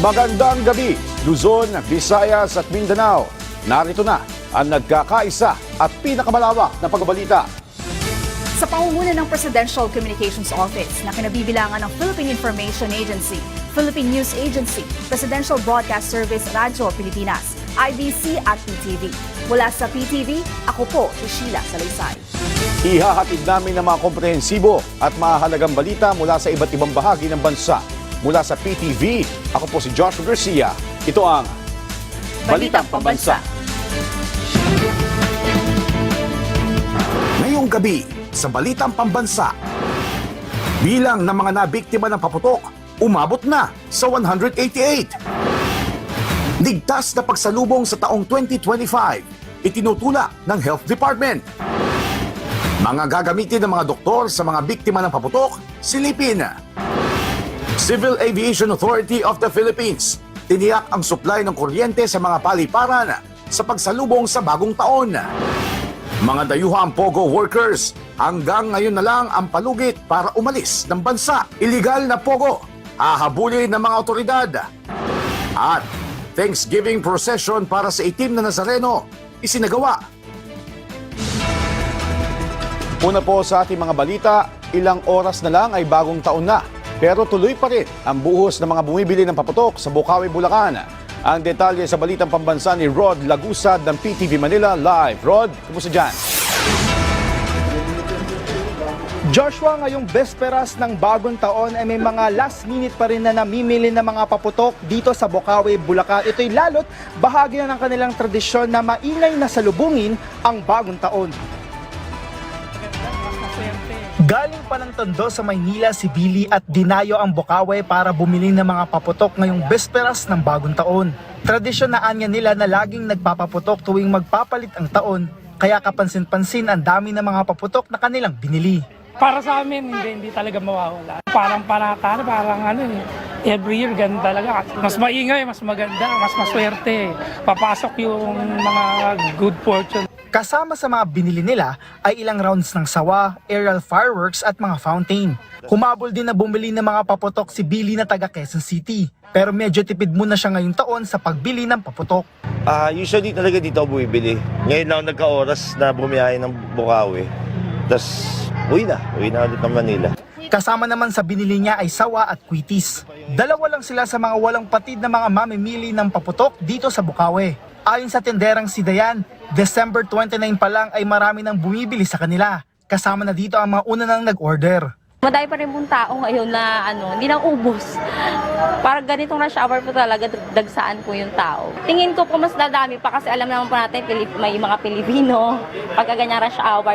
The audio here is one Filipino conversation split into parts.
Magandang gabi, Luzon, Visayas at Mindanao. Narito na ang nagkakaisa at pinakamalawak na pagbabalita. Sa pangunguna ng Presidential Communications Office na kinabibilangan ng Philippine Information Agency, Philippine News Agency, Presidential Broadcast Service Radyo Pilipinas, IBC at PTV. Mula sa PTV, ako po si Sheila Salaysay. Ihahatid namin ng mga komprehensibo at mahalagang balita mula sa iba't ibang bahagi ng bansa. Mula sa PTV, ako po si Joshua Garcia. Ito ang Balitang Pambansa. Ngayong gabi sa Balitang Pambansa, bilang ng mga nabiktima ng paputok, umabot na sa 188. Ligtas na pagsalubong sa taong 2025, itinutulak ng Health Department. Mga gagamitin ng mga doktor sa mga biktima ng paputok, silipin. Civil Aviation Authority of the Philippines, tiniyak ang supply ng kuryente sa mga paliparan sa pagsalubong sa bagong taon. Mga dayuhang POGO workers, hanggang ngayon na lang ang palugit para umalis ng bansa. Illegal na POGO, hahabulin ng mga otoridad. At Thanksgiving procession para sa itim na Nazareno, isinagawa. Una po sa ating mga balita, ilang oras na lang ay bagong taon na. Pero tuloy pa rin ang buhos ng mga bumibili ng paputok sa Bocaue, Bulacan. Ang detalye sa Balitang Pambansa ni Rod Lagusad ng PTV Manila Live. Rod, kumusta dyan? Joshua, ngayong besperas ng bagong taon ay may mga last minute pa rin na namimili ng mga paputok dito sa Bocaue, Bulacan. Ito'y lalot bahagi na ng kanilang tradisyon na maingay na salubungin ang bagong taon. Galing pa ng Tondo sa Maynila si Billy at dinayo ang Bocaue para bumili ng mga paputok ngayong besperas ng bagong taon. Tradisyon na anya nila na laging nagpapaputok tuwing magpapalit ang taon, kaya kapansin-pansin ang dami ng mga paputok na kanilang binili. Para sa amin, hindi talaga mawawala. Parang panatana, every year ganun talaga. Mas maingay, mas maganda, mas maswerte. Papasok yung mga good fortune. Kasama sa mga binili nila ay ilang rounds ng sawa, aerial fireworks at mga fountain. Humabol din na bumili ng mga paputok si Billy na taga Quezon City. Pero medyo tipid muna siya ngayong taon sa pagbili ng paputok. Usually talaga dito ako bumibili. Ngayon lang nagka-oras na bumiyahe ng Bocaue. Tapos uwi na ulit ng Manila. Kasama naman sa binili niya ay sawa at kwitis. Dalawa lang sila sa mga walang patid na mga mamimili ng paputok dito sa Bocaue. Ayon sa tinderang si Dayan, December 29 pa lang ay marami nang bumibili sa kanila. Kasama na dito ang mga una nang nag-order. Madami pa rin pong tao ngayon na hindi nang ubos. Parang ganitong rush hour po talaga, dagsaan po yung tao. Tingin ko po mas dadami pa kasi alam naman po natin may mga Pilipino. Pagka ganyan rush hour,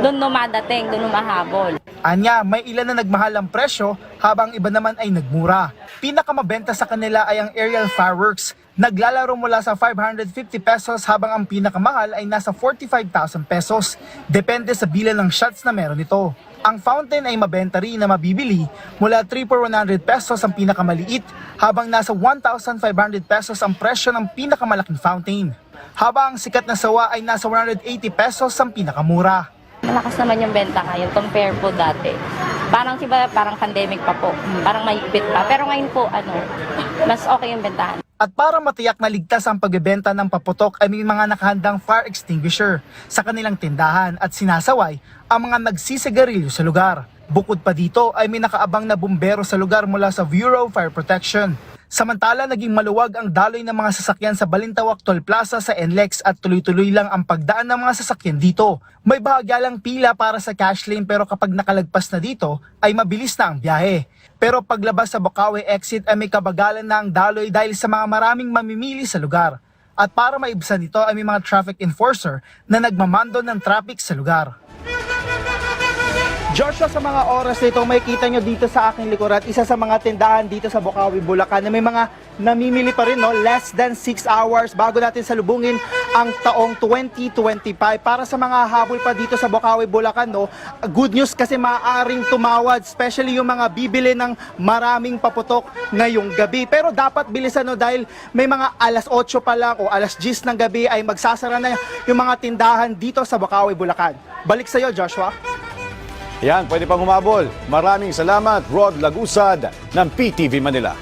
doon dumadating, doon humahabol. Anya, may ilan na nagmahal ang presyo habang iba naman ay nagmura. Pinakamabenta sa kanila ay ang aerial fireworks. Naglalaro mula sa 550 pesos habang ang pinakamahal ay nasa 45,000 pesos. Depende sa bilang ng shots na meron ito. Ang fountain ay mabenta rin na mabibili mula 3 for 100 pesos ang pinakamaliit habang nasa 1,500 pesos ang presyo ng pinakamalaking fountain. Habang ang sikat na sawa ay nasa 180 pesos ang pinakamura. Malakas naman yung benta ngayon compare po dati. Parang pandemic pa po. Parang mahigpit pa. Pero ngayon po, mas okay yung bentahan. At para matiyak na ligtas ang pagbebenta ng paputok ay may mga nakahandang fire extinguisher sa kanilang tindahan at sinasaway ang mga nagsisigarilyo sa lugar. Bukod pa dito ay may nakaabang na bumbero sa lugar mula sa Bureau of Fire Protection. Samantala, naging maluwag ang daloy ng mga sasakyan sa Balintawak Toll Plaza sa NLEX at tuloy-tuloy lang ang pagdaan ng mga sasakyan dito. May bahagya lang pila para sa cash lane pero kapag nakalagpas na dito ay mabilis na ang biyahe. Pero paglabas sa Bocaue exit ay may kabagalan na ang daloy dahil sa mga maraming mamimili sa lugar. At para maibsan ito ay may mga traffic enforcer na nagmamando ng traffic sa lugar. Joshua, sa mga oras na ito, makikita nyo dito sa aking likuran, isa sa mga tindahan dito sa Bocaue, Bulacan na may mga namimili pa rin, less than 6 hours bago natin salubungin ang taong 2025. Para sa mga habol pa dito sa Bocaue, Bulacan, good news kasi maaaring tumawad, especially yung mga bibili ng maraming paputok ngayong gabi. Pero dapat bilisan dahil may mga alas 8 pa lang o alas 10 ng gabi ay magsasara na yung mga tindahan dito sa Bocaue, Bulacan. Balik sa iyo, Joshua. Yan, pwede pang humabol. Maraming salamat, Rod Lagusad ng PTV Manila.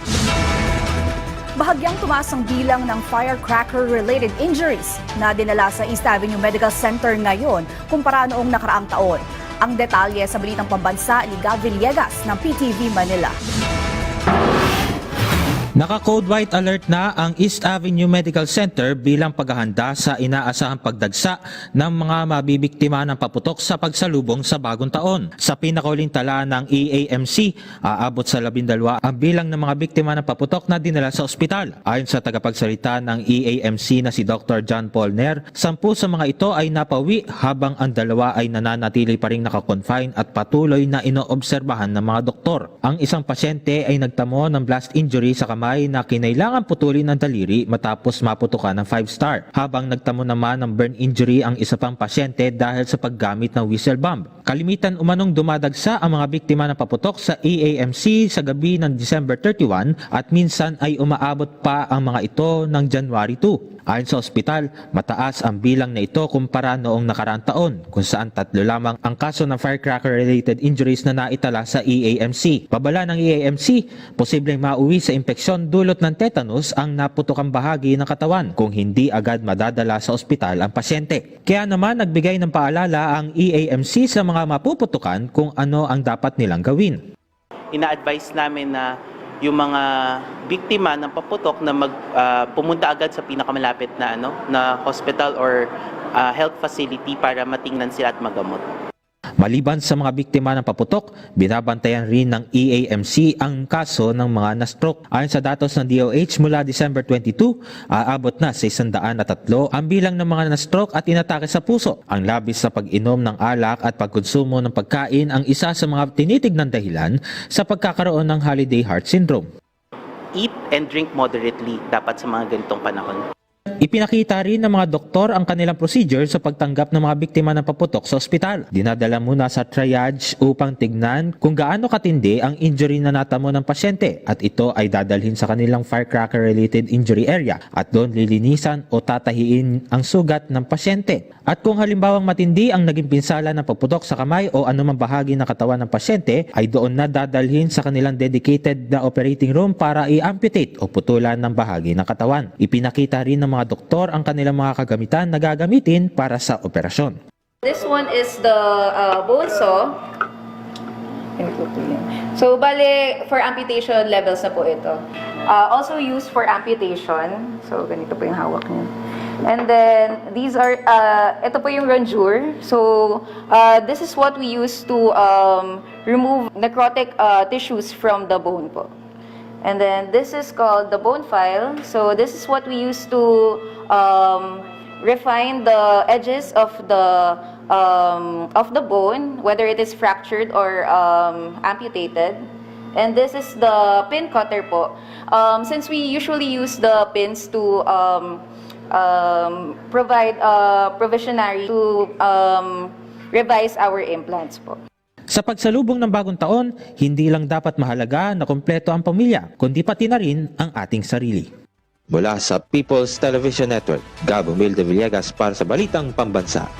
Bahagyang tumaas ang bilang ng firecracker-related injuries na dinala sa East Avenue Medical Center ngayon kumpara noong nakaraang taon. Ang detalye sa balitang pambansa ni Gab Villegas ng PTV Manila. Naka-code white alert na ang East Avenue Medical Center bilang paghahanda sa inaasahang pagdagsa ng mga mabibiktima ng paputok sa pagsalubong sa bagong taon. Sa pinakauling tala ng EAMC, aabot sa 12 ang bilang ng mga biktima ng paputok na dinala sa ospital. Ayon sa tagapagsalita ng EAMC na si Dr. John Paul Nair, 10 sa mga ito ay napawi habang ang 2 ay nananatili pa ring nakakonfine at patuloy na inoobserbahan ng mga doktor. Ang isang pasyente ay nagtamo ng blast injury sa kamay na kinailangan putulin ang daliri matapos maputukan ng 5-star, habang nagtamo naman ng burn injury ang isa pang pasyente dahil sa paggamit ng whistle bomb. Kalimitan umanong dumadagsa ang mga biktima ng paputok sa EAMC sa gabi ng December 31 at minsan ay umaabot pa ang mga ito ng January 2. Ayon sa ospital, mataas ang bilang na ito kumpara noong nakaraang taon kung saan 3 lamang ang kaso ng firecracker-related injuries na naitala sa EAMC. Babala ng EAMC, posibleng mauwi sa impeksyon dulot ng tetanus ang naputokang bahagi ng katawan kung hindi agad madadala sa ospital ang pasyente. Kaya naman nagbigay ng paalala ang EAMC sa mga mapuputukan kung ano ang dapat nilang gawin. Ina-advise namin na yung mga biktima ng paputok na pumunta agad sa pinakamalapit na na hospital or health facility para matingnan sila at magamot. Maliban sa mga biktima ng paputok, binabantayan rin ng EAMC ang kaso ng mga na-stroke. Ayon sa datos ng DOH mula December 22, aabot na sa 103 ang bilang ng mga na-stroke at inatake sa puso. Ang labis sa pag-inom ng alak at pagkonsumo ng pagkain ang isa sa mga tinitignan dahilan sa pagkakaroon ng holiday heart syndrome. Eat and drink moderately dapat sa mga ganitong panahon. Ipinakita rin ng mga doktor ang kanilang procedure sa pagtanggap ng mga biktima ng paputok sa ospital. Dinadala muna sa triage upang tignan kung gaano katindi ang injury na natamo ng pasyente at ito ay dadalhin sa kanilang firecracker-related injury area at doon lilinisan o tatahiin ang sugat ng pasyente. At kung halimbawang matindi ang naging pinsala ng paputok sa kamay o anumang bahagi ng katawan ng pasyente, ay doon na dadalhin sa kanilang dedicated na operating room para i-amputate o putulan ng bahagi ng katawan. Ipinakita rin ng mga doktor ang kanilang mga kagamitan na gagamitin para sa operasyon. This one is the bone saw. So, bale, for amputation levels na po ito. Also used for amputation. So, ganito po yung hawak niya. And then, these are, ito po yung rongeur. So, this is what we use to remove necrotic tissues from the bone po. And then this is called the bone file. So this is what we use to refine the edges of the bone, whether it is fractured or amputated. And this is the pin cutter po. Since we usually use the pins to provide provisionary to revise our implants po. Sa pagsalubong ng bagong taon, hindi lang dapat mahalaga na kumpleto ang pamilya, kundi pati na rin ang ating sarili. Mula sa People's Television Network, Gab Humilde Villegas para sa Balitang Pambansa.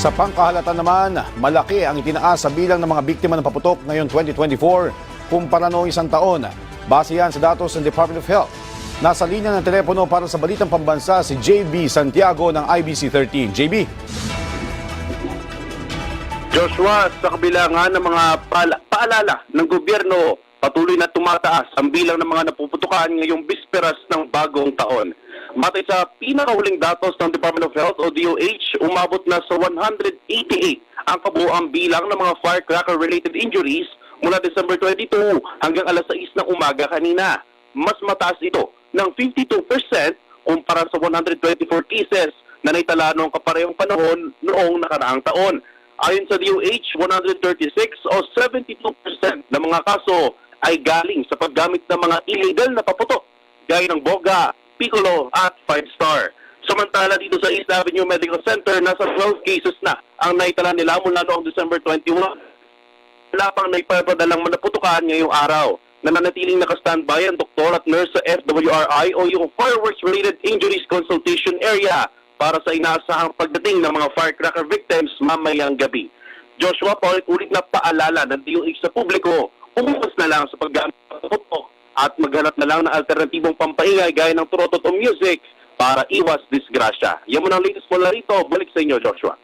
Sa pangkahalatan naman, malaki ang itinaas sa bilang ng mga biktima ng paputok ngayong 2024 kumpara noong isang taon. Base yan sa datos ng Department of Health. Nasa linya ng telepono para sa Balitang Pambansa si JB Santiago ng IBC 13. JB. Joshua, sa kabila nga ng mga paalala ng gobyerno, patuloy na tumataas ang bilang ng mga napuputukan ngayong bisperas ng bagong taon. Batay sa pinakahuling datos ng Department of Health o DOH, umabot na sa 188 ang kabuuang bilang ng mga firecracker-related injuries mula December 22 hanggang alas 6 ng umaga kanina. Mas mataas ito ng 52% kumpara sa 124 cases na naitala noong kaparehong panahon noong nakaraang taon. Ayon sa DOH, 136 o 72% ng mga kaso ay galing sa paggamit ng mga illegal na paputok gaya ng boga, piccolo at 5-star. Samantala dito sa East Avenue Medical Center, nasa 12 cases na ang naitala nila mula noong December 21. Wala pang naipapadalang manaputukan ngayong araw. Nananatiling nakastandby ang doktor at nurse sa FWRI o yung Fireworks-Related Injuries Consultation Area para sa inaasahang pagdating ng mga firecracker victims mamayang gabi. Joshua, paulit-ulit na paalala ng DOH sa publiko, umuwas na lang sa paggamit ng paputok at maghanap na lang ng alternatibong pampaingay gaya ng turotot o music para iwas disgrasya. Yan mo ang latest mula rito. Balik sa inyo, Joshua.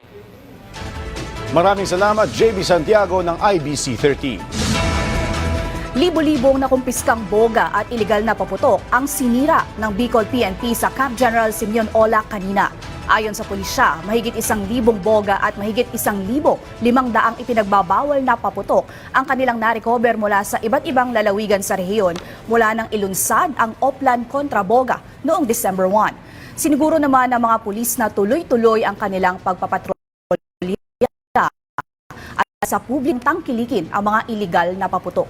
Maraming salamat, JB Santiago ng IBC 13. Libo-libong nakumpiskang boga at ilegal na paputok ang sinira ng Bicol PNP sa Camp General Simeon Ola kanina. Ayon sa pulisya, mahigit 1,000 boga at mahigit 1,500 ipinagbabawal na paputok ang kanilang narecover mula sa iba't ibang lalawigan sa rehiyon mula nang ilunsad ang Oplan kontra boga noong December 1. Siniguro naman ng mga pulis na tuloy-tuloy ang kanilang pagpapatrolya at sa publikong tangkilikin ang mga iligal na paputok.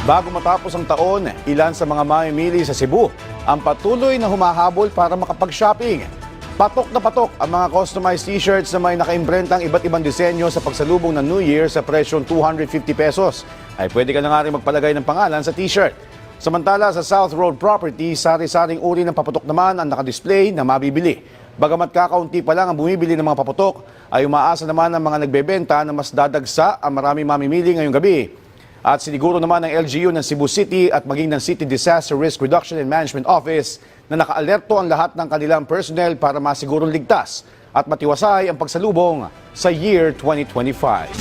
Bago matapos ang taon, ilan sa mga mamimili sa Cebu ang patuloy na humahabol para makapag-shopping. Patok na patok ang mga customized t-shirts na may nakaimprentang iba't ibang disenyo sa pagsalubong ng New Year sa presyong 250 pesos. Ay pwede ka na nga rin magpalagay ng pangalan sa t-shirt. Samantala sa South Road Property, sari-saring uri ng paputok naman ang nakadisplay na mabibili. Bagamat kakaunti pa lang ang bumibili ng mga paputok, ay umaasa naman ang mga nagbebenta na mas dadagsa ang maraming mamimili ngayong gabi. At siniguro naman ng LGU ng Cebu City at maging ng City Disaster Risk Reduction and Management Office na nakaalerto ang lahat ng kanilang personnel para masigurong ligtas at matiwasay ang pagsalubong sa year 2025.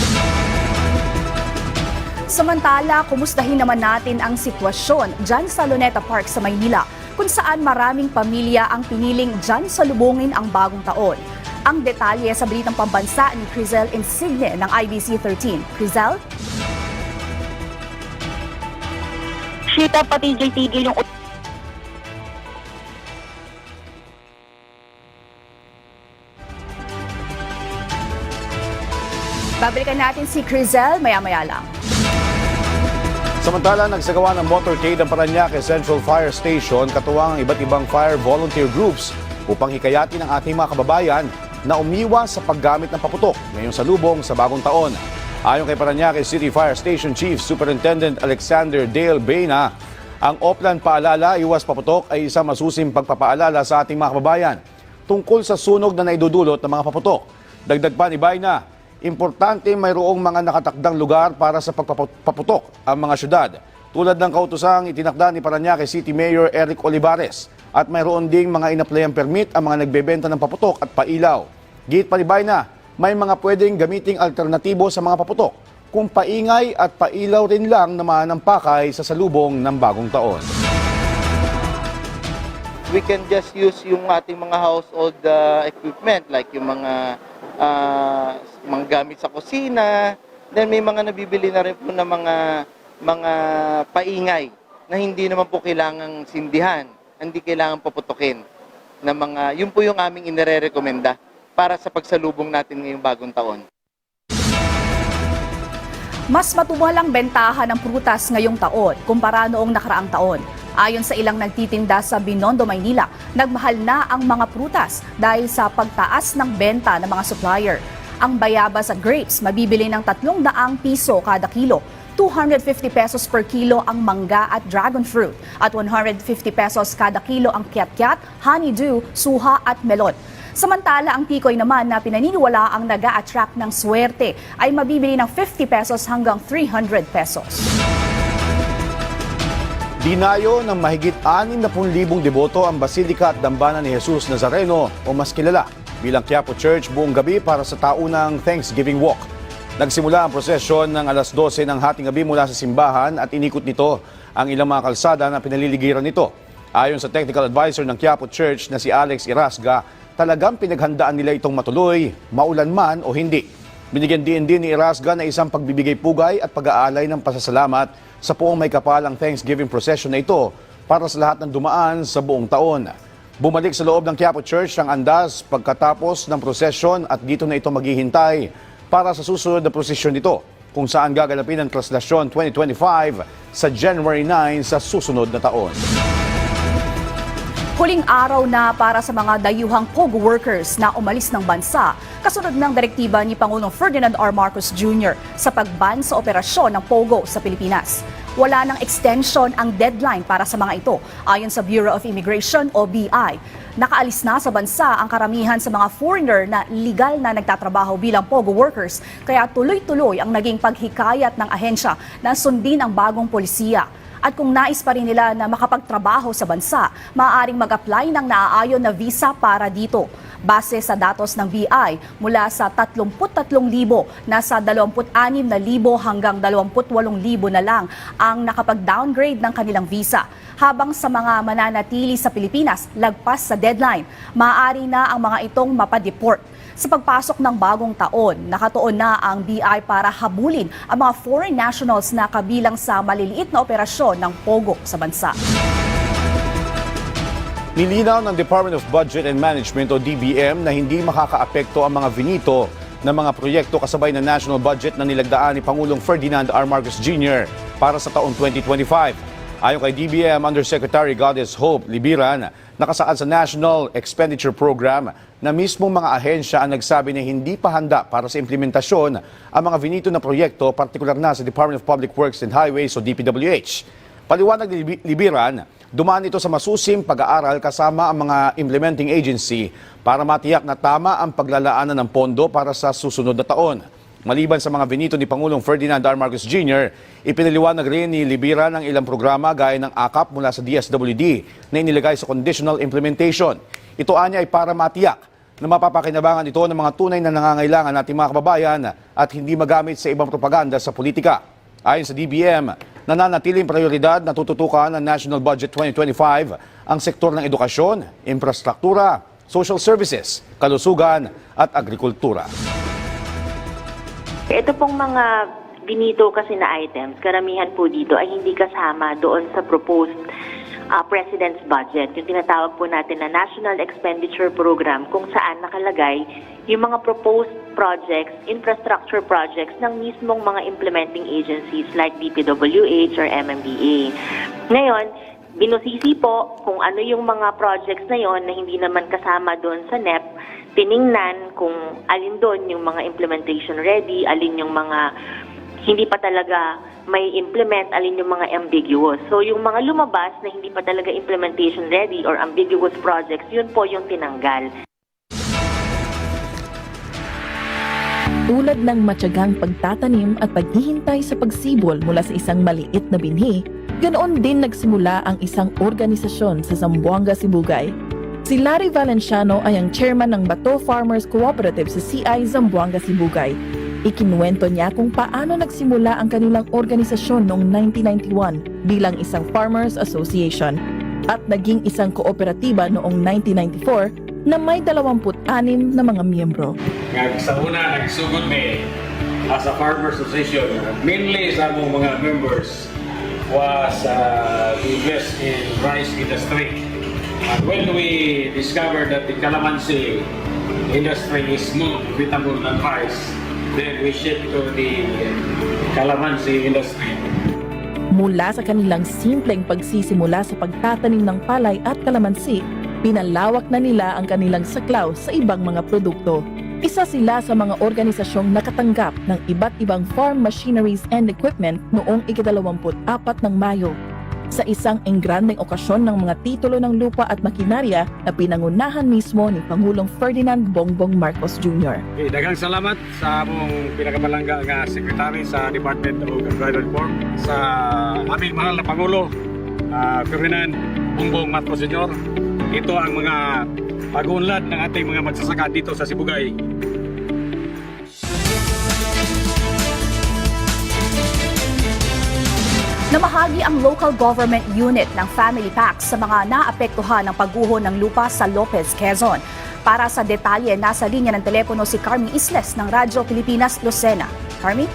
Samantala, kumustahin naman natin ang sitwasyon dyan sa Luneta Park sa Maynila, kung saan maraming pamilya ang piniling dyan salubungin ang bagong taon. Ang detalye sa Balitang Pambansa ni Crizel Insigne ng IBC 13. Crizel? Shita pati tigil yung Babalikan natin si Crizel maya-maya lang. Samantala, nagsagawa ng motorcade ang Parañaque Central Fire Station katuwang ang iba't ibang fire volunteer groups upang hikayatin ang ating mga kababayan na umiwas sa paggamit ng paputok ngayong salubong sa bagong taon. Ayon kay Parañaque City Fire Station Chief Superintendent Alexander Dale Bayna, ang Oplan Paalala Iwas Paputok ay isang masusing pagpapaalala sa ating mga kababayan tungkol sa sunog na naidudulot ng mga paputok. Dagdag pa ni Bayna, importante mayroong mga nakatakdang lugar para sa pagpaputok ang mga syudad. Tulad ng kautusang itinakda ni Parañaque City Mayor Eric Olivares at mayroon ding mga inaplayang permit ang mga nagbebenta ng paputok at pailaw. Git pa ni Bayna, may mga pwedeng gamiting alternatibo sa mga paputok kung paingay at pailaw rin lang naman ang pakay sa salubong ng bagong taon. We can just use yung ating mga household equipment like yung mga gamit sa kusina. Then may mga nabibili na rin po na mga paingay na hindi naman po kailangang sindihan, hindi kailangang paputukin. Na yun po yung aming inirerekomenda para sa pagsalubong natin ngayong bagong taon. Mas matumal ang bentahan ng prutas ngayong taon kumpara noong nakaraang taon. Ayon sa ilang nagtitinda sa Binondo, Maynila, nagmahal na ang mga prutas dahil sa pagtaas ng benta ng mga supplier. Ang bayabas at grapes mabibili ng 300 piso kada kilo, 250 pesos per kilo ang mangga at dragon fruit, at 150 pesos kada kilo ang kiat-kiat, honeydew, suha at melon. Samantala, ang tikoy naman na pinaniniwala ang nag-a-attract ng swerte ay mabibili ng 50 pesos hanggang 300 pesos. Dinayo ng mahigit 60,000 deboto ang Basilika at Dambana ni Jesus Nazareno o mas kilala bilang Quiapo Church buong gabi para sa taunang Thanksgiving Walk. Nagsimula ang prosesyon ng alas 12 ng hating gabi mula sa simbahan at inikot nito ang ilang mga kalsada na pinaliligiran nito. Ayon sa technical advisor ng Quiapo Church na si Alex Irasga, talagang pinaghandaan nila itong matuloy, maulan man o hindi. Binigyan din ni Irasga na isang pagbibigay pugay at pag-aalay ng pasasalamat sa buong may kapalang Thanksgiving procession na ito para sa lahat ng dumaan sa buong taon. Bumalik sa loob ng Quiapo Church ang andas pagkatapos ng prosesyon at dito na ito maghihintay para sa susunod na prosesyon nito kung saan gaganapin ang Translasyon 2025 sa January 9 sa susunod na taon. Huling araw na para sa mga dayuhang POGO workers na umalis ng bansa kasunod ng direktiba ni Pangulong Ferdinand R. Marcos Jr. sa pagban sa operasyon ng POGO sa Pilipinas. Wala ng extension ang deadline para sa mga ito. Ayon sa Bureau of Immigration o BI, nakaalis na sa bansa ang karamihan sa mga foreigner na legal na nagtatrabaho bilang POGO workers, kaya tuloy-tuloy ang naging paghikayat ng ahensya na sundin ang bagong polisiya. At kung nais pa rin nila na makapagtrabaho sa bansa, maaaring mag-apply ng naaayon na visa para dito. Base sa datos ng BI, mula sa 33,000, nasa 26,000 hanggang 28,000 na lang ang nakapag-downgrade ng kanilang visa. Habang sa mga mananatili sa Pilipinas, lagpas sa deadline, maaari na ang mga itong mapadeport. Sa pagpasok ng bagong taon, nakatuon na ang BI para habulin ang mga foreign nationals na kabilang sa maliliit na operasyon ng POGO sa bansa. Nilinaw ng Department of Budget and Management o DBM na hindi makakaapekto ang mga vinito ng mga proyekto kasabay ng national budget na nilagdaan ni Pangulong Ferdinand R. Marcos Jr. para sa taong 2025. Ayon kay DBM Undersecretary Goddess Hope Libiran, nakasaad sa National Expenditure Program na mismong mga ahensya ang nagsabi na hindi pa handa para sa implementasyon ang mga vinito na proyekto, partikular na sa Department of Public Works and Highways o DPWH. Paliwanag ni Libiran, dumaan ito sa masusing pag-aaral kasama ang mga implementing agency para matiyak na tama ang paglalaanan ng pondo para sa susunod na taon. Maliban sa mga vinito ni Pangulong Ferdinand R. Marcos Jr., ipinaliwanag rin ni Libiran ang ilang programa gaya ng AKAP mula sa DSWD na inilagay sa conditional implementation. Ito anya ay para matiyak na mapapakinabangan ito ng mga tunay na nangangailangan nating mga kababayan at hindi magamit sa ibang propaganda sa politika. Ayon sa DBM, nananatiling prioridad na tututukan ng National Budget 2025 ang sektor ng edukasyon, infrastruktura, social services, kalusugan at agrikultura. Ito pong mga binito kasi na items, karamihan po dito ay hindi kasama doon sa proposed President's Budget, yung tinatawag po natin na National Expenditure Program, kung saan nakalagay yung mga proposed projects, infrastructure projects ng mismong mga implementing agencies like DPWH or MMDA. Ngayon, binusisi po kung ano yung mga projects na yon na hindi naman kasama doon sa NEP, tiningnan kung alin doon yung mga implementation ready, alin yung mga hindi pa talaga may implement, alin yung mga ambiguous. So yung mga lumabas na hindi pa talaga implementation ready or ambiguous projects, yun po yung tinanggal. Tulad ng matyagang pagtatanim at paghihintay sa pagsibol mula sa isang maliit na binhi, ganoon din nagsimula ang isang organisasyon sa Zamboanga, Sibugay. Si Larry Valenciano ay ang chairman ng Bato Farmers Cooperative sa CI Zamboanga, Sibugay. Ikinuwento niya kung paano nagsimula ang kanilang organisasyon noong 1991 bilang isang Farmers Association at naging isang kooperatiba noong 1994 na may 26 na mga miyembro. Sa una, nagsugod may as a Farmers Association, mainly sa among mga members was to invest in rice industry. And when we discovered that the calamansi industry is more profitable than rice, then we shift to the calamansi industry. Mula sa kanilang simpleng pagsisimula sa pagtatanim ng palay at kalamansi, pinalawak na nila ang kanilang saklaw sa ibang mga produkto. Isa sila sa mga organisasyong nakatanggap ng iba't ibang farm machineries and equipment noong ika-24 ng Mayo. Sa isang engrandeng okasyon ng mga titulo ng lupa at makinarya na pinangunahan mismo ni Pangulong Ferdinand Bongbong Marcos Jr. Okay, daghang salamat sa among pinakamalangga nga sekretary sa Department of Agrarian Reform, sa aming mahal na Pangulo, Ferdinand Bongbong Marcos Jr. Ito ang mga pag-unlad ng ating mga magsasaka dito sa Sibugay. Namahagi ang local government unit ng Family Packs sa mga naapektuhan ng pagguho ng lupa sa Lopez, Quezon. Para sa detalye, nasa linya ng telepono si Carmi Isles ng Radyo Pilipinas, Lucena. Carmi?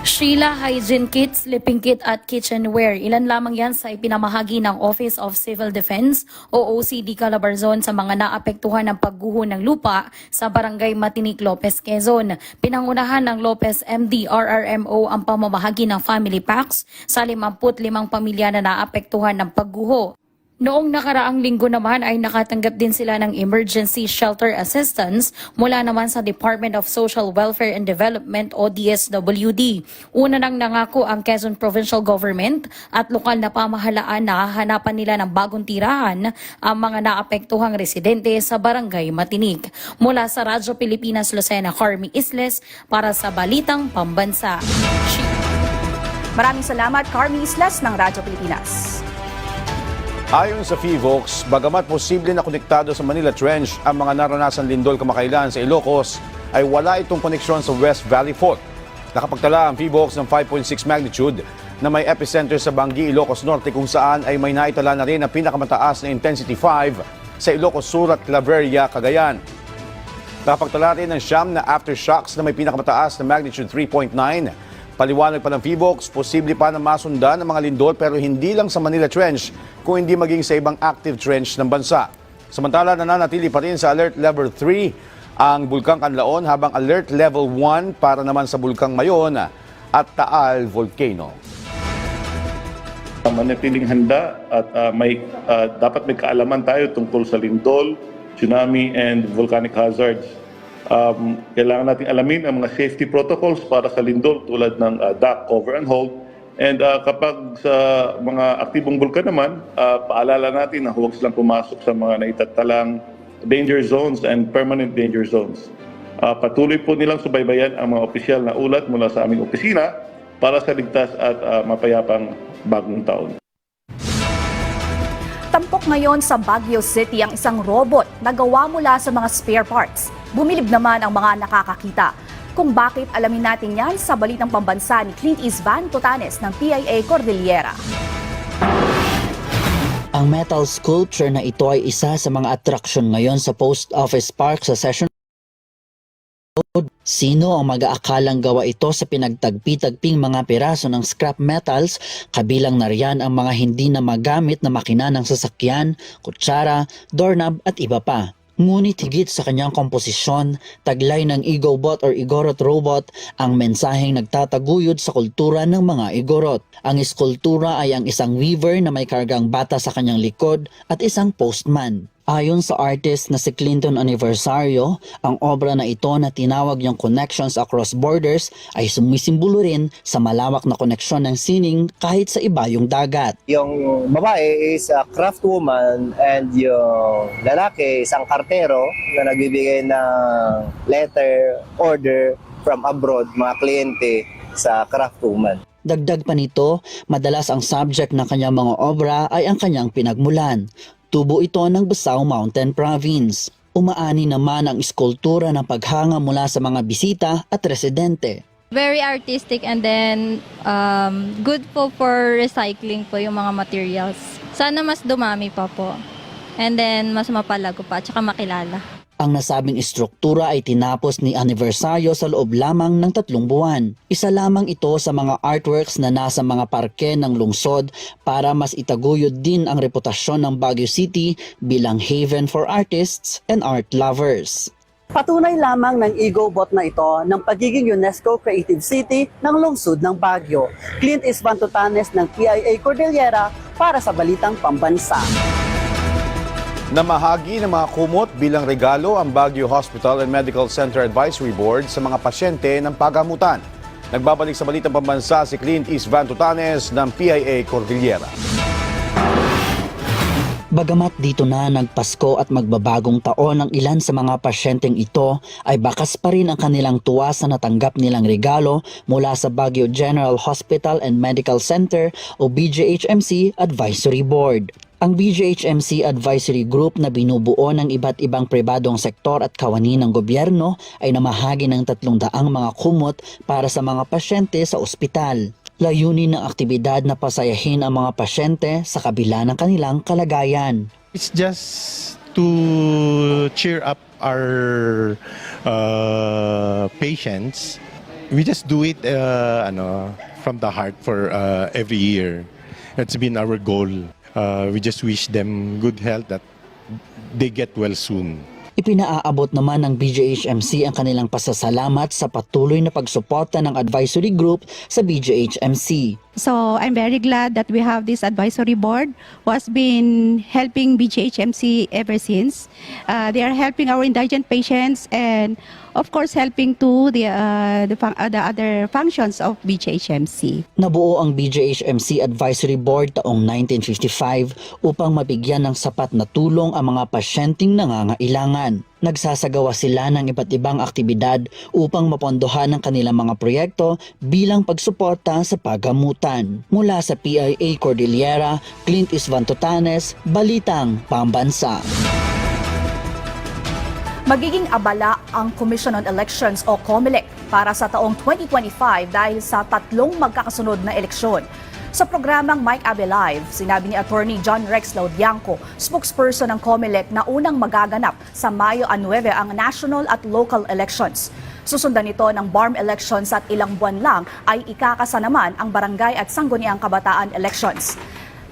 Sheila, hygiene kit, sleeping kit at kitchenware. Ilan lamang yan sa ipinamahagi ng Office of Civil Defense o OCD Calabarzon sa mga naapektuhan ng pagguho ng lupa sa Barangay Matinik, Lopez, Quezon. Pinangunahan ng Lopez MD RRMO ang pamamahagi ng family packs sa 55 pamilya na naapektuhan ng pagguho. Noong nakaraang linggo naman ay nakatanggap din sila ng emergency shelter assistance mula naman sa Department of Social Welfare and Development o DSWD. Una nang nangako ang Quezon Provincial Government at lokal na pamahalaan na hahanapan nila ng bagong tirahan ang mga naapektuhang residente sa Barangay Matinig. Mula sa Radyo Pilipinas Lucena, Carmi Isles para sa Balitang Pambansa. Maraming salamat, Carmi Islas ng Radyo Pilipinas. Ayon sa PHIVOLCS, bagamat posible na konektado sa Manila Trench ang mga naranasan lindol kamakailan sa Ilocos, ay wala itong koneksyon sa West Valley Fault. Nakapagtala ang PHIVOLCS ng 5.6 magnitude na may epicenter sa Bangi, Ilocos Norte kung saan ay may naitala na rin ang pinakamataas na intensity 5 sa Ilocos Sur at Claveria, Cagayan. Nakapagtala rin ng siyam na aftershocks na may pinakamataas na magnitude 3.9. Paliwanag pa ng PHIVOLCS, posible pa na masundan ng mga lindol pero hindi lang sa Manila Trench kung hindi maging sa ibang active trench ng bansa. Samantala, nananatili pa rin sa Alert Level 3 ang Bulkang Canlaon habang Alert Level 1 para naman sa Bulkang Mayon at Taal Volcano. Manatiling handa at dapat may kaalaman tayo tungkol sa lindol, tsunami and volcanic hazards. Kailangan natin alamin ang mga safety protocols para sa lindol tulad ng duck, cover and hold. And kapag sa mga aktibong bulkan naman, paalala natin na huwag silang pumasok sa mga naitatalang danger zones and permanent danger zones. Patuloy po nilang subaybayan ang mga opisyal na ulat mula sa aming opisina para sa ligtas at mapayapang bagong taon. Tampok ngayon sa Baguio City ang isang robot na gawa mula sa mga spare parts. Bumilib naman ang mga nakakakita. Kung bakit, alamin natin yan sa Balitang Pambansa ni Clint Isvan Totanes ng PIA Cordillera. Ang metal sculpture na ito ay isa sa mga atraksyon ngayon sa Post Office Park sa Session Road. Sino ang mag-aakalang gawa ito sa pinagtagpi-tagping mga piraso ng scrap metals, kabilang na riyan ang mga hindi na magamit na makina ng sasakyan, kutsara, doorknob at iba pa. Ngunit higit sa kanyang komposisyon, taglay ng Egobot or Igorot robot ang mensaheng nagtataguyod sa kultura ng mga Igorot. Ang eskultura ay ang isang weaver na may kargang bata sa kanyang likod at isang postman. Ayon sa artist na si Clinton Aniversario, ang obra na ito na tinawag yung Connections Across Borders ay sumisimbolo rin sa malawak na koneksyon ng sining kahit sa iba yung dagat. Yung babae is a craft woman and yung lalaki isang kartero na nagbibigay ng letter, order from abroad, mga kliyente sa craft woman. Dagdag pa nito, madalas ang subject ng kanyang mga obra ay ang kanyang pinagmulan. Tubo ito ng Basao Mountain Province. Umaani naman ang eskultura ng paghanga mula sa mga bisita at residente. Very artistic and then good po for recycling po yung mga materials. Sana mas dumami pa po. And then mas mapalago pa at saka makilala. Ang nasabing estruktura ay tinapos ni Aniversario sa loob lamang ng 3 buwan. Isa lamang ito sa mga artworks na nasa mga parke ng lungsod para mas itaguyod din ang reputasyon ng Baguio City bilang haven for artists and art lovers. Patunay lamang ng Egobot na ito ng pagiging UNESCO Creative City ng lungsod ng Baguio. Clint Isvan Totanes ng PIA Cordillera para sa Balitang Pambansa. Namahagi ng mga kumot bilang regalo ang Baguio Hospital and Medical Center Advisory Board sa mga pasyente ng pagamutan. Nagbabalik sa Balitang Pambansa si Clint Isvan Totanes ng PIA Cordillera. Bagamat dito na nagpasko at magbabagong taon ang ilan sa mga pasyenteng ito, ay bakas pa rin ang kanilang tuwa sa natanggap nilang regalo mula sa Baguio General Hospital and Medical Center o BGHMC Advisory Board. Ang BGHMC Advisory Group na binubuo ng iba't ibang pribadong sektor at kawani ng gobyerno ay namahagi ng 300 mga kumot para sa mga pasyente sa ospital. Layunin ng aktibidad na pasayahin ang mga pasyente sa kabila ng kanilang kalagayan. It's just to cheer up our patients. We just do it from the heart for every year. It's been our goal. We just wish them good health, that they get well soon. Ipinaaabot naman ng BGHMC ang kanilang pasasalamat sa patuloy na pagsuporta ng advisory group sa BGHMC. So I'm very glad that we have this advisory board who has been helping BGHMC ever since. They are helping our indigent patients and of course helping to the other functions of BGHMC. Nabuo ang BGHMC Advisory Board taong 1955 upang mabigyan ng sapat na tulong ang mga pasyenteng nangangailangan. Nagsasagawa sila ng iba't ibang aktibidad upang mapondohan ang kanilang mga proyekto bilang pagsuporta sa paggamutan. Mula sa PIA Cordillera, Clint Isvan Totanes, Balitang Pambansa. Magiging abala ang Commission on Elections o COMELEC para sa taong 2025 dahil sa tatlong magkakasunod na eleksyon. Sa programang Mike Abe Live, sinabi ni Attorney John Rex Laudianco, spokesperson ng COMELEC, na unang magaganap sa Mayo 9 ang national at local elections. Susundan nito ng BARM elections at ilang buwan lang ay ikakasa naman ang barangay at sangguniang kabataan elections.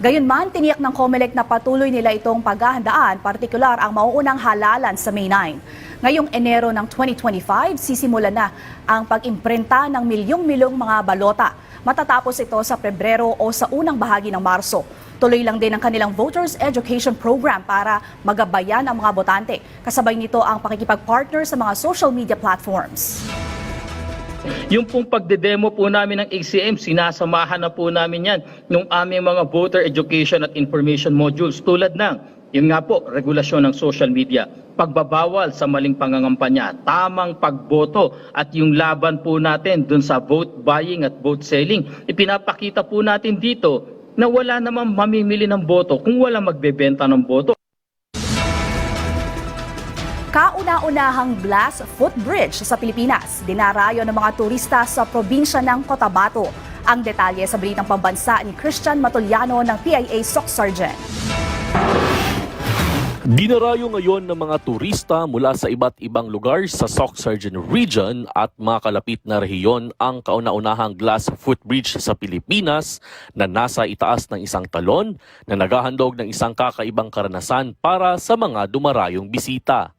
Gayunman, tiniyak ng COMELEC na patuloy nila itong paghahandaan, partikular ang mauunang halalan sa May 9. Ngayong Enero ng 2025, sisimulan na ang pag-imprinta ng milyong-milyong mga balota. Matatapos ito sa Pebrero o sa unang bahagi ng Marso. Tuloy lang din ang kanilang Voters Education Program para magabayan ang mga botante. Kasabay nito ang pakikipag-partner sa mga social media platforms. Yung pong pagdedemo po namin ng ACM, sinasamahan na po namin yan ng aming mga voter education at information modules tulad ng, yun nga po, regulasyon ng social media, pagbabawal sa maling pangangampanya, tamang pagboto at yung laban po natin dun sa vote buying at vote selling. Ipinapakita po natin dito na wala namang mamimili ng boto kung wala magbebenta ng boto. Kauna-unahang glass footbridge sa Pilipinas, dinarayo ng mga turista sa probinsya ng Cotabato. Ang detalye sa Balitang Pambansa ni Christian Matuliano ng PIA SOC Sergeant. Dinarayo ngayon ng mga turista mula sa iba't ibang lugar sa SOC Sergeant Region at mga kalapit na rehiyon ang kauna-unahang glass footbridge sa Pilipinas na nasa itaas ng isang talon na naghahandog ng isang kakaibang karanasan para sa mga dumarayong bisita.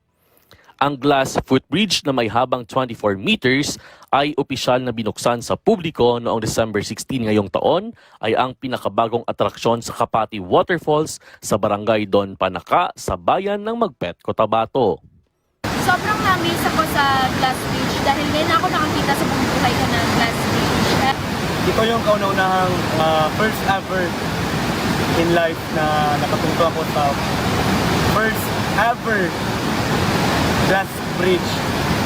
Ang glass footbridge na may habang 24 meters ay opisyal na binuksan sa publiko noong December 16 ngayong taon ay ang pinakabagong atraksyon sa Kapati Waterfalls sa Barangay Don Panaca sa bayan ng Magpet, Cotabato. Sobrang na-amaze ako sa glass bridge dahil ngayon ako nakakita sa buong buhay ko ng glass bridge. Ito yung kauna-unahang first ever in life na nakatungko ako sa first ever glass bridge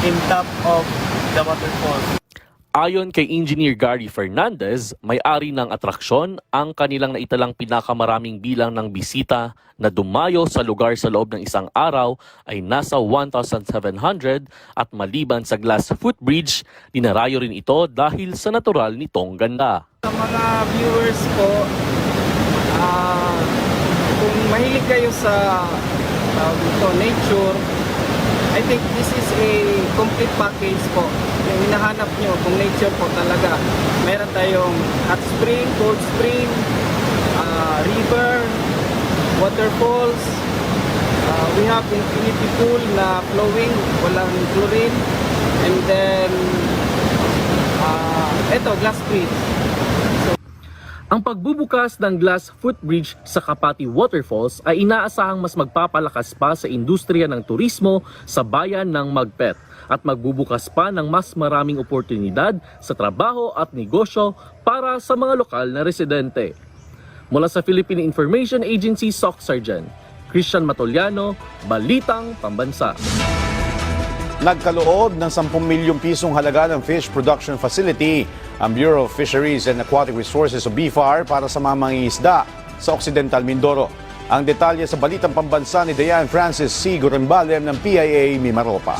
in top of the waterfalls. Ayon kay Engineer Gary Fernandez, may-ari ng atraksyon, ang kanilang naitalang pinakamaraming bilang ng bisita na dumayo sa lugar sa loob ng isang araw ay nasa 1,700 at maliban sa glass footbridge, dinarayo rin ito dahil sa natural nitong ganda. Sa mga viewers po, kung mahilig kayo sa nature, I think this is a complete package po. Yung hinahanap nyo, kung nature po talaga. Meron tayong hot spring, cold spring, river, waterfalls. We have infinity pool na flowing, walang chlorine. And then, ito, glass bridge. Ang pagbubukas ng glass footbridge sa Kapati Waterfalls ay inaasahang mas magpapalakas pa sa industriya ng turismo sa bayan ng Magpet at magbubukas pa ng mas maraming oportunidad sa trabaho at negosyo para sa mga lokal na residente. Mula sa Philippine Information Agency SOC Sergeant Christian Matuliano, Balitang Pambansa. Nagkaloob ng 10 milyong pisong halaga ng fish production facility ang Bureau of Fisheries and Aquatic Resources o BFAR para sa mga mangingisda sa Occidental Mindoro. Ang detalye sa Balitang Pambansa ni Diane Francis C. Gurembalem ng PIA Mimaropa.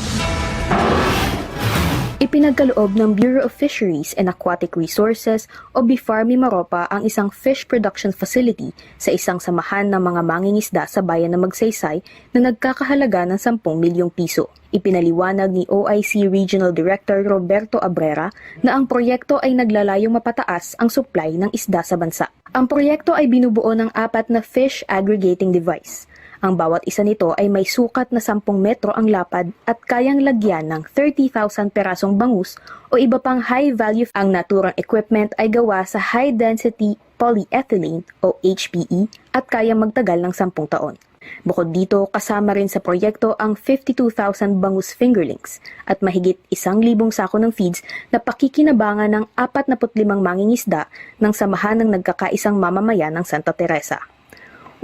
Ipinagkaloob ng Bureau of Fisheries and Aquatic Resources o BFAR Mimaropa ang isang fish production facility sa isang samahan ng mga mangingisda sa bayan ng Magsaysay na nagkakahalaga ng 10 milyong piso. Ipinaliwanag ni OIC Regional Director Roberto Abrera na ang proyekto ay naglalayong mapataas ang supply ng isda sa bansa. Ang proyekto ay binubuo ng 4 na fish aggregating device. Ang bawat isa nito ay may sukat na 10 metro ang lapad at kayang lagyan ng 30,000 perasong bangus o iba pang high-value. Ang naturang equipment ay gawa sa high-density polyethylene o HDPE at kayang magtagal ng 10 taon. Bukod dito, kasama rin sa proyekto ang 52,000 bangus fingerlings at mahigit 1,000 sako ng feeds na pakikinabangan ng 45 mangingisda ng samahan ng nagkakaisang mamamayan ng Santa Teresa.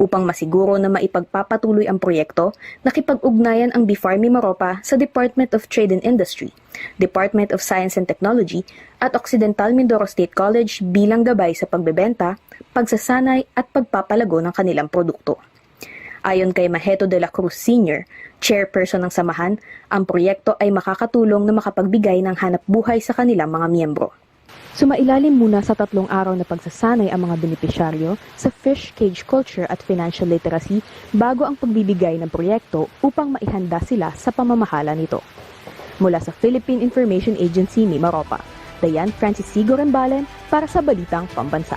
Upang masiguro na maipagpapatuloy ang proyekto, nakipag-ugnayan ang BIFAR Mimaropa sa Department of Trade and Industry, Department of Science and Technology at Occidental Mindoro State College bilang gabay sa pagbebenta, pagsasanay at pagpapalago ng kanilang produkto. Ayon kay Maheto de la Cruz Sr., chairperson ng samahan, ang proyekto ay makakatulong na makapagbigay ng hanap buhay sa kanilang mga miyembro. Sumailalim muna sa 3 araw na pagsasanay ang mga benepisyaryo sa fish cage culture at financial literacy bago ang pagbibigay ng proyekto upang maihanda sila sa pamamahala nito. Mula sa Philippine Information Agency, Mimaropa, Dayan Francis Sigo Rembalen para sa Balitang Pambansa.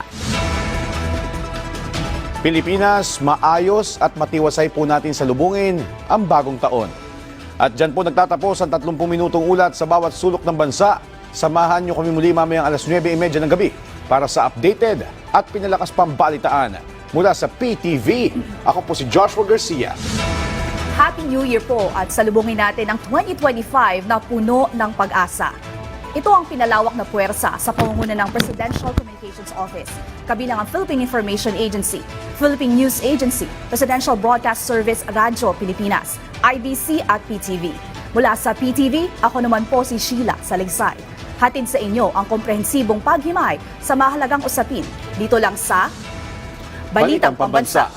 Pilipinas, maayos at matiwasay po natin salubungin ang bagong taon. At dyan po nagtatapos ang 30 minutong ulat sa bawat sulok ng bansa. Samahan nyo kami muli mamayang alas 9:30 ng gabi para sa updated at pinalakas pang balitaan mula sa PTV. Ako po si Joshua Garcia. Happy New Year po at salubungin natin ang 2025 na puno ng pag-asa. Ito ang pinalawak na puwersa sa pamumuno ng Presidential Communications Office, kabilang ang Philippine Information Agency, Philippine News Agency, Presidential Broadcast Service Radyo Pilipinas, IBC at PTV. Mula sa PTV, ako naman po si Sheila Saligsay. Hatid sa inyo ang komprehensibong paghimay sa mahalagang usapin dito lang sa Balitang Pambansa.